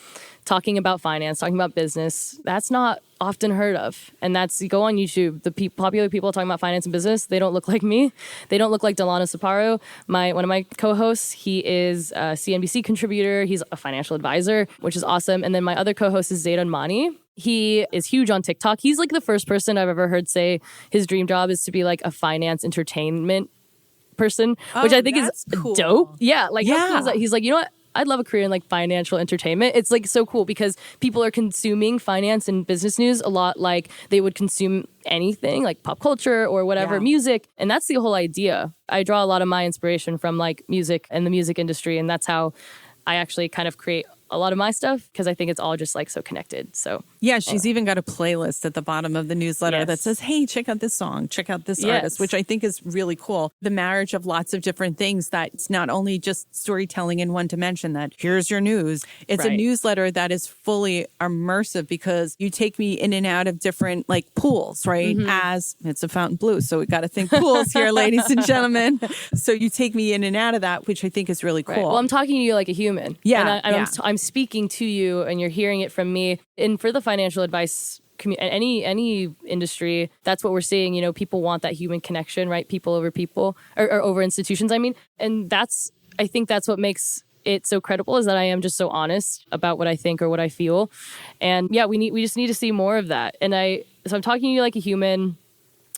talking about finance, talking about business, that's not often heard of. And that's, you go on YouTube, the popular people talking about finance and business, they don't look like me. They don't look like Delano Sapparo, one of my co-hosts. He is a CNBC contributor. He's a financial advisor, which is awesome. And then my other co-host is Zaydon Mani. He is huge on TikTok. He's like the first person I've ever heard say his dream job is to be like a finance entertainment person, which I think is cool. Dope. Yeah. Like, how cool is that? He's like, you know what? I'd love a career in like financial entertainment. It's like so cool because people are consuming finance and business news a lot like they would consume anything like pop culture or whatever, music. And that's the whole idea. I draw a lot of my inspiration from like music and the music industry. And that's how I actually kind of create a lot of my stuff because I think it's all just like so connected. So yeah, she's even got a playlist at the bottom of the newsletter that says, hey, check out this song, check out this artist, which I think is really cool. The marriage of lots of different things that it's not only just storytelling in one dimension that here's your news. It's a newsletter that is fully immersive because you take me in and out of different like pools, right? As it's a Fountain Blue. So we got to think pools here, ladies and gentlemen. So you take me in and out of that, which I think is really cool. Right. Well, I'm talking to you like a human. Yeah. And I'm speaking to you and you're hearing it from me. And for the financial advice any industry, that's what we're seeing. You know, people want that human connection, right? People over people or over institutions, I mean. And I think that's what makes it so credible is that I am just so honest about what I think or what I feel. And yeah, we just need to see more of that. And so I'm talking to you like a human.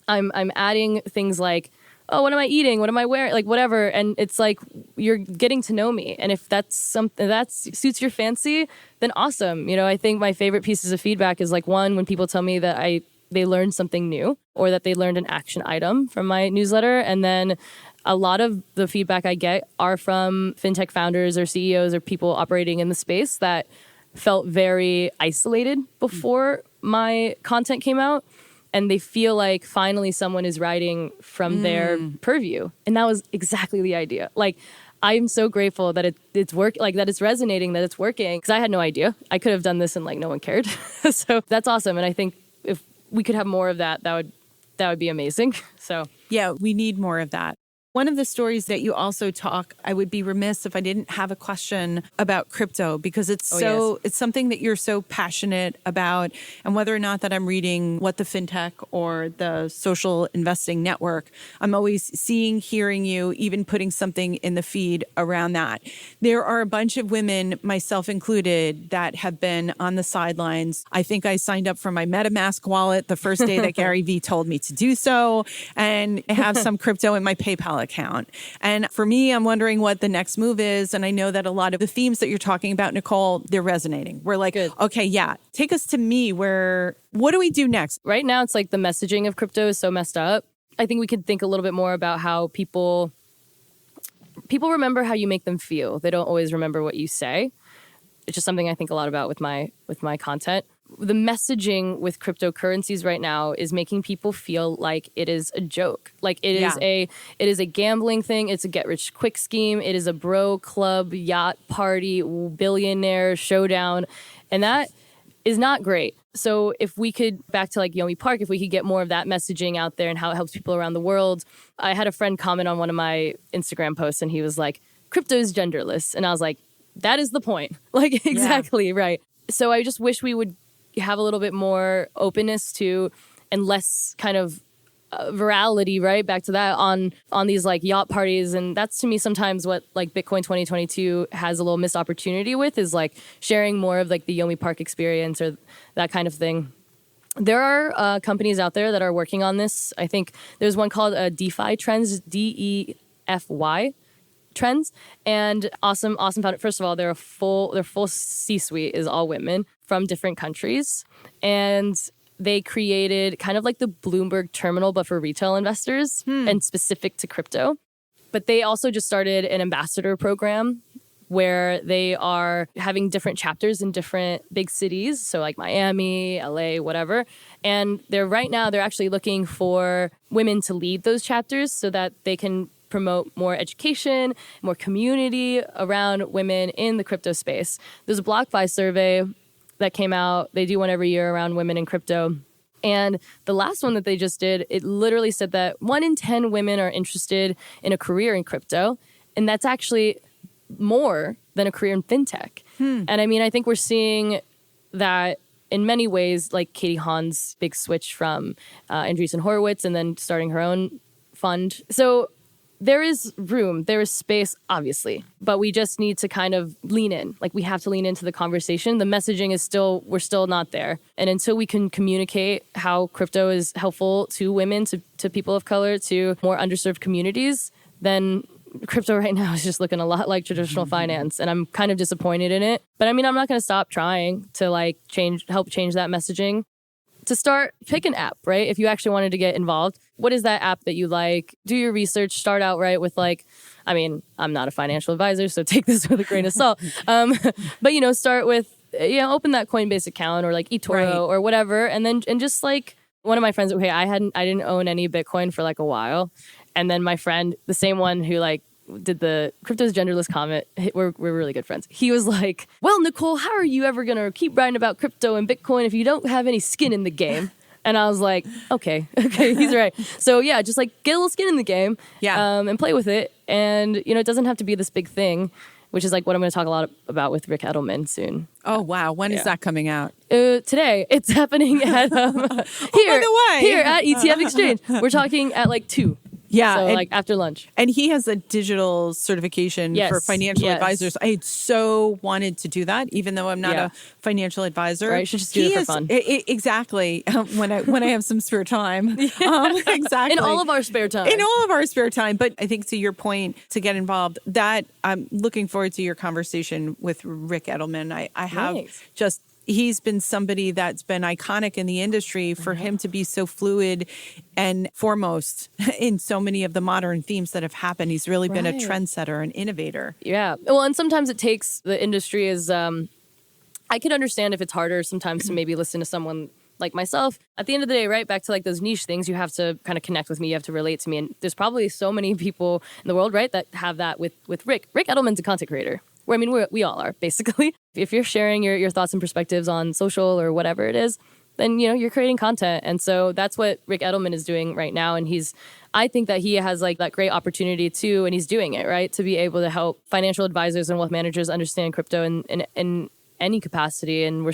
I'm adding things like, oh, what am I eating? What am I wearing? Like whatever. And it's like, you're getting to know me. And if that's something that suits your fancy, then awesome. I think my favorite pieces of feedback is like, one, when people tell me that they learned something new or that they learned an action item from my newsletter. And then a lot of the feedback I get are from fintech founders or CEOs or people operating in the space that felt very isolated before my content came out. And they feel like finally someone is writing from their purview. And that was exactly the idea. Like, I'm so grateful that it's like that it's resonating, that it's working. Because I had no idea. I could have done this and like no one cared. So that's awesome. And I think if we could have more of that, that would be amazing. So yeah, we need more of that. One of the stories that you also talk, I would be remiss if I didn't have a question about crypto, because it's something that you're so passionate about. And whether or not that I'm reading What the Fintech or the Social Investing Network, I'm always hearing you, even putting something in the feed around that. There are a bunch of women, myself included, that have been on the sidelines. I think I signed up for my MetaMask wallet the first day that Gary Vee told me to do so, and have some crypto in my PayPal account. And for me, I'm wondering what the next move is. And I know that a lot of the themes that you're talking about, Nicole, they're resonating. We're like, good. Okay, yeah, take us to me. What do we do next? Right now, it's like the messaging of crypto is so messed up. I think we could think a little bit more about how people remember how you make them feel. They don't always remember what you say. It's just something I think a lot about with my content. The messaging with cryptocurrencies right now is making people feel like it is a joke. Like it is a gambling thing. It's a get rich quick scheme. It is a bro club, yacht party, billionaire showdown. And that is not great. So if we could, back to like Yomi Park, if we could get more of that messaging out there and how it helps people around the world. I had a friend comment on one of my Instagram posts and he was like, crypto is genderless. And I was like, that is the point. Like, exactly, right. So I just wish we would have a little bit more openness to, and less kind of virality, right? Back to that on these like yacht parties. And that's to me sometimes what like Bitcoin 2022 has a little missed opportunity with, is like sharing more of like the Yomi Park experience or that kind of thing. There are companies out there that are working on this. I think there's one called DeFi Trends, DEFY Trends, and awesome founder. First of all, their full C-suite is all women from different countries, and they created kind of like the Bloomberg terminal, but for retail investors and specific to crypto. But they also just started an ambassador program where they are having different chapters in different big cities. So like Miami, LA, whatever. And they're actually looking for women to lead those chapters so that they can promote more education, more community around women in the crypto space. There's a BlockFi survey that came out. They do one every year around women in crypto. And the last one that they just did, it literally said that 1 in 10 women are interested in a career in crypto. And that's actually more than a career in fintech. And I mean, I think we're seeing that in many ways, like Katie Hahn's big switch from Andreessen Horowitz and then starting her own fund. So there is room, there is space, obviously, but we just need to kind of lean in. Like we have to lean into the conversation. The messaging is we're still not there. And until we can communicate how crypto is helpful to women, to people of color, to more underserved communities, then crypto right now is just looking a lot like traditional finance. And I'm kind of disappointed in it. But I mean, I'm not going to stop trying to like help change that messaging. To start, pick an app, right? If you actually wanted to get involved, what is that app that you like? Do your research, start out right with like, I mean, I'm not a financial advisor, so take this with a grain of salt. But, start with, open that Coinbase account or like eToro or whatever. And just like one of my friends, I didn't own any Bitcoin for like a while. And then my friend, the same one who like did the crypto's genderless comment, we're really good friends. He was like, well, Nicole, how are you ever going to keep writing about crypto and Bitcoin if you don't have any skin in the game? And I was like, okay, he's right. So yeah, just like get a little skin in the game and play with it. And, it doesn't have to be this big thing, which is like what I'm going to talk a lot about with Rick Edelman soon. Oh, wow. When is that coming out? Today. It's happening at by the way. Here at ETF Exchange. We're talking at like 2. Yeah. So and, like after lunch. And he has a digital certification for financial advisors. I so wanted to do that, even though I'm not a financial advisor. Right, should just do it for fun. Exactly. When I have some spare time. Exactly. In all of our spare time. In all of our spare time. But I think to your point, to get involved, that I'm looking forward to your conversation with Rick Edelman. I have just... He's been somebody that's been iconic in the industry for him to be so fluid and foremost in so many of the modern themes that have happened. He's really been a trendsetter and innovator. Yeah. Well, and sometimes it takes the industry as I could understand if it's harder sometimes to maybe listen to someone like myself. At the end of the day, right, back to like those niche things, you have to kind of connect with me. You have to relate to me. And there's probably so many people in the world, right, that have that with Rick. Rick Edelman's a content creator. I mean, we all are, basically. If you're sharing your thoughts and perspectives on social or whatever it is, then, you're creating content. And so that's what Rick Edelman is doing right now. And I think that he has like that great opportunity too, and he's doing it, right, to be able to help financial advisors and wealth managers understand crypto in any capacity. And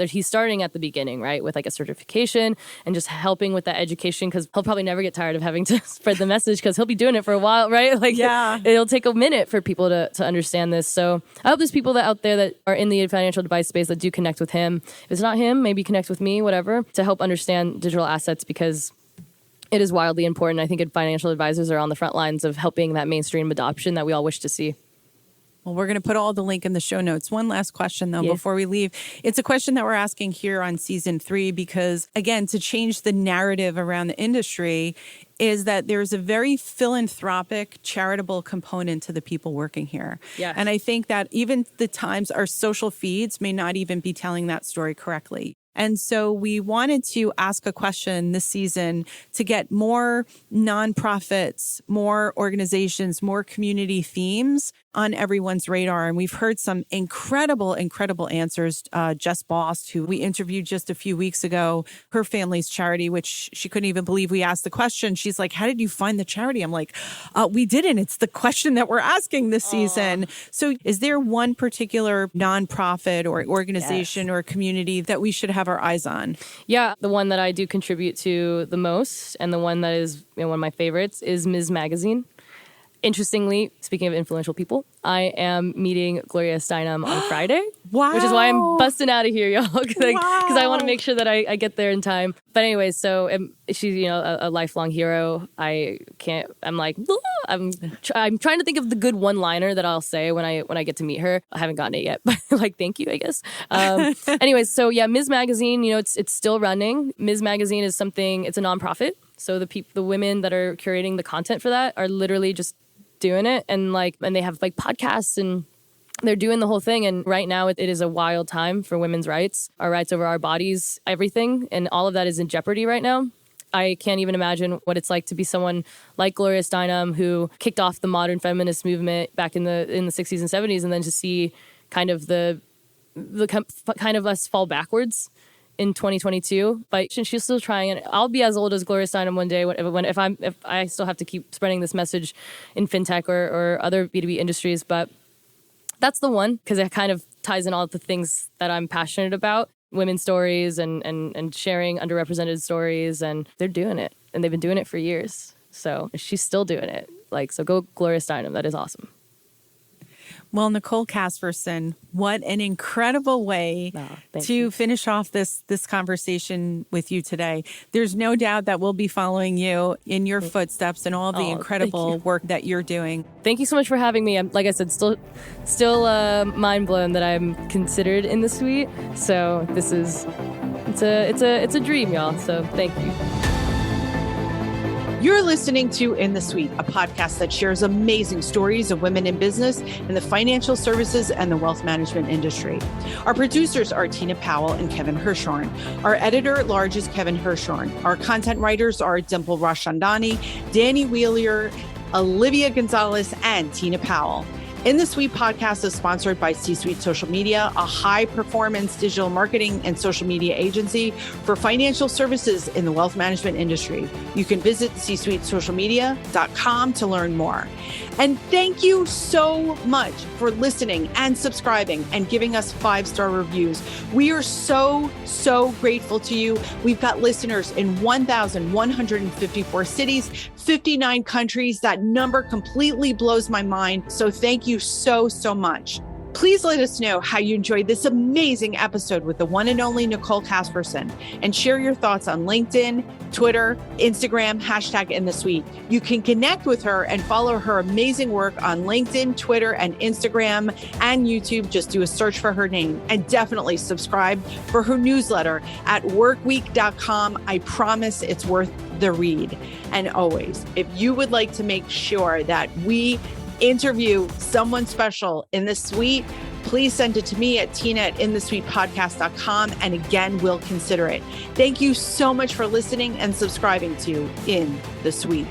he's starting at the beginning, right, with like a certification and just helping with that education, because he'll probably never get tired of having to spread the message because he'll be doing it for a while, right? Like, it'll take a minute for people to understand this. So I hope there's people out there that are in the financial advice space that do connect with him. If it's not him, maybe connect with me, whatever, to help understand digital assets, because it is wildly important. I think financial advisors are on the front lines of helping that mainstream adoption that we all wish to see. Well, we're going to put all the link in the show notes. One last question, though, before we leave. It's a question that we're asking here on season 3 because, again, to change the narrative around the industry is that there's a very philanthropic, charitable component to the people working here. Yes. And I think that even the times our social feeds may not even be telling that story correctly. And so we wanted to ask a question this season to get more nonprofits, more organizations, more community themes on everyone's radar. And we've heard some incredible answers. Jess Bost, who we interviewed just a few weeks ago, her family's charity, which she couldn't even believe we asked the question. She's like, how did you find the charity? I'm like, we didn't. It's the question that we're asking this season. So is there one particular nonprofit or organization or community that we should have our eyes on? Yeah, the one that I do contribute to the most, and the one that is one of my favorites, is Ms. Magazine. Interestingly, speaking of influential people, I am meeting Gloria Steinem on Friday. Wow. Which is why I'm busting out of here, y'all. Because I want to make sure that I get there in time. But anyways, so she's, a lifelong hero. I'm trying to think of the good one-liner that I'll say when I get to meet her. I haven't gotten it yet, but thank you, I guess. Anyways, so yeah, Ms. Magazine, it's still running. Ms. Magazine is it's a nonprofit. So the women that are curating the content for that are literally just doing it, and they have podcasts, and they're doing the whole thing. And right now it is a wild time for women's rights, our rights over our bodies, everything, and all of that is in jeopardy right now. I can't even imagine what it's like to be someone like Gloria Steinem, who kicked off the modern feminist movement back in the 60s and 70s, and then to see kind of the kind of us fall backwards in 2022, but she's still trying, and I'll be as old as Gloria Steinem one day if I still have to keep spreading this message in fintech or other B2B industries. But that's the one, because it kind of ties in all the things that I'm passionate about: women's stories and sharing underrepresented stories, and they're doing it, and they've been doing it for years. So she's still doing it. So go Gloria Steinem. That is awesome. Well, Nicole Casperson, what an incredible way to finish off this conversation with you today. There's no doubt that we'll be following you in your footsteps and all of the incredible work that you're doing. Thank you so much for having me. Like I said, still mind blown that I'm considered in the suite. So it's a dream, y'all. So thank you. You're listening to In the Suite, a podcast that shares amazing stories of women in business in the financial services and the wealth management industry. Our producers are Tina Powell and Kevin HERshorn. Our editor-at-large is Kevin HERshorn. Our content writers are Dimple Rashandani, Danny Wheeler, Olivia Gonzalez, and Tina Powell. In the Suite podcast is sponsored by C-Suite Social Media, a high-performance digital marketing and social media agency for financial services in the wealth management industry. You can visit csuitesocialmedia.com to learn more. And thank you so much for listening and subscribing and giving us 5-star reviews. We are so grateful to you. We've got listeners in 1,154 cities, 59 countries. That number completely blows my mind. So thank you so much. Please let us know how you enjoyed this amazing episode with the one and only Nicole Casperson, and share your thoughts on LinkedIn, Twitter, Instagram, #InTheSuite. You can connect with her and follow her amazing work on LinkedIn, Twitter, and Instagram and YouTube. Just do a search for her name, and definitely subscribe for her newsletter at workweek.com. I promise it's worth the read. And always, if you would like to make sure that we interview someone special in the suite, please send it to me at tina@inthesuitepodcast.com. And again, we'll consider it. Thank you so much for listening and subscribing to In the Suite.